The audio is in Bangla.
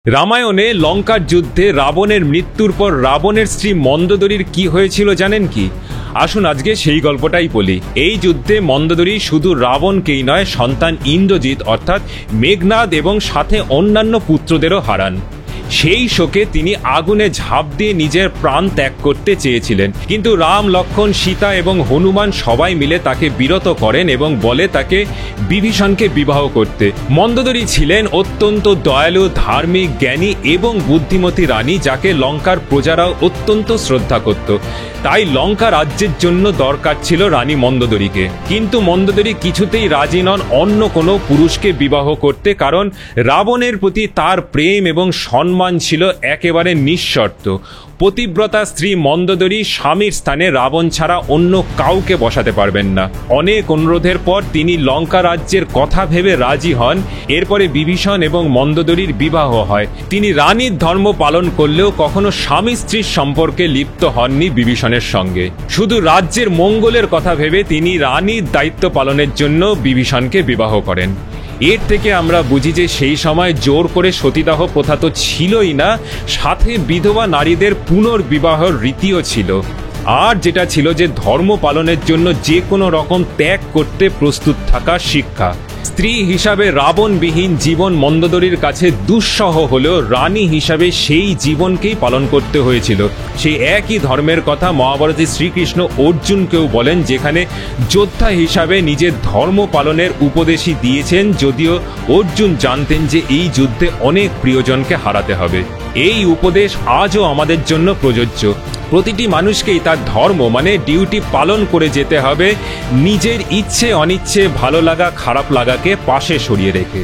রামায়ণে লঙ্কার যুদ্ধে রাবণের মৃত্যুর পর রাবণের স্ত্রী মন্দোদরীর কি হয়েছিল জানেন কি? আসুন আজকে সেই গল্পটাই বলি। এই যুদ্ধে মন্দোদরী শুধু রাবণকেই নয়, সন্তান ইন্দ্রজিৎ অর্থাৎ মেঘনাদ এবং সাথে অন্যান্য পুত্রদেরও হারান। সেই শোকে তিনি আগুনে ঝাঁপ দিয়ে নিজের প্রাণ ত্যাগ করতে চেয়েছিলেন, কিন্তু রাম, লক্ষ্মণ, সীতা এবং হনুমান সবাই মিলে তাকে বিরত করেন এবং বলে তাকে বিভীষণকে বিবাহ করতে। মন্দোদরী ছিলেন অত্যন্ত দয়ালু, ধার্মিক, জ্ঞানী এবং বুদ্ধিমতী রানী, যাকে লঙ্কার প্রজারাও অত্যন্ত শ্রদ্ধা করত। তাই লঙ্কা রাজ্যের জন্য দরকার ছিল রানী মন্দোদরীকে। কিন্তু মন্দোদরী কিছুতেই রাজি নন অন্য কোনো পুরুষকে বিবাহ করতে, কারণ রাবণের প্রতি তার প্রেম এবং সম্মান ছিল একেবারে নিঃশর্ত। পতিব্রতা স্ত্রী মন্দোদরী স্বামীর স্থানে রাবণ ছাড়া অন্য কাউকে বসাতে পারবেন না। অনেক অনুরোধের পর তিনি লঙ্কা রাজ্যের কথা ভেবে রাজি হন। এরপরে বিভীষণ এবং মন্দোদরীর বিবাহ হয়। তিনি রানীর ধর্ম পালন করলেও কখনো স্বামী স্ত্রীর সম্পর্কে লিপ্ত হননি বিভীষণের সঙ্গে। শুধু রাজ্যের মঙ্গলের কথা ভেবে তিনি রানীর দায়িত্ব পালনের জন্য বিভীষণকে বিবাহ করেন। এর থেকে আমরা বুঝি যে সেই সময় জোর করে সতীদাহ প্রথা তো ছিলই না, সাথে বিধবা নারীদের পুনর্বিবাহর রীতিও ছিল। আর যেটা ছিল যে ধর্ম পালনের জন্য যে কোনো রকম ত্যাগ করতে প্রস্তুত থাকা শিক্ষা। স্ত্রী হিসাবে রাবণবিহীন জীবন মন্দোদরীর কাছে দুঃসহ হলেও রানী হিসাবে সেই জীবনকেই পালন করতে হয়েছিল। সেই একই ধর্মের কথা মহাভারতে শ্রীকৃষ্ণ অর্জুনকেও বলেন, যেখানে যোদ্ধা হিসাবে নিজের ধর্ম পালনের উপদেশই দিয়েছেন, যদিও অর্জুন জানতেন যে এই যুদ্ধে অনেক প্রিয়জনকে হারাতে হবে। এই উপদেশ আজও আমাদের জন্য প্রযোজ্য। প্রতিটি মানুষকেই তার ধর্ম মানে ডিউটি পালন করে যেতে হবে, নিজের ইচ্ছে অনিচ্ছে, ভালো লাগা খারাপ লাগাকে পাশে সরিয়ে রেখে।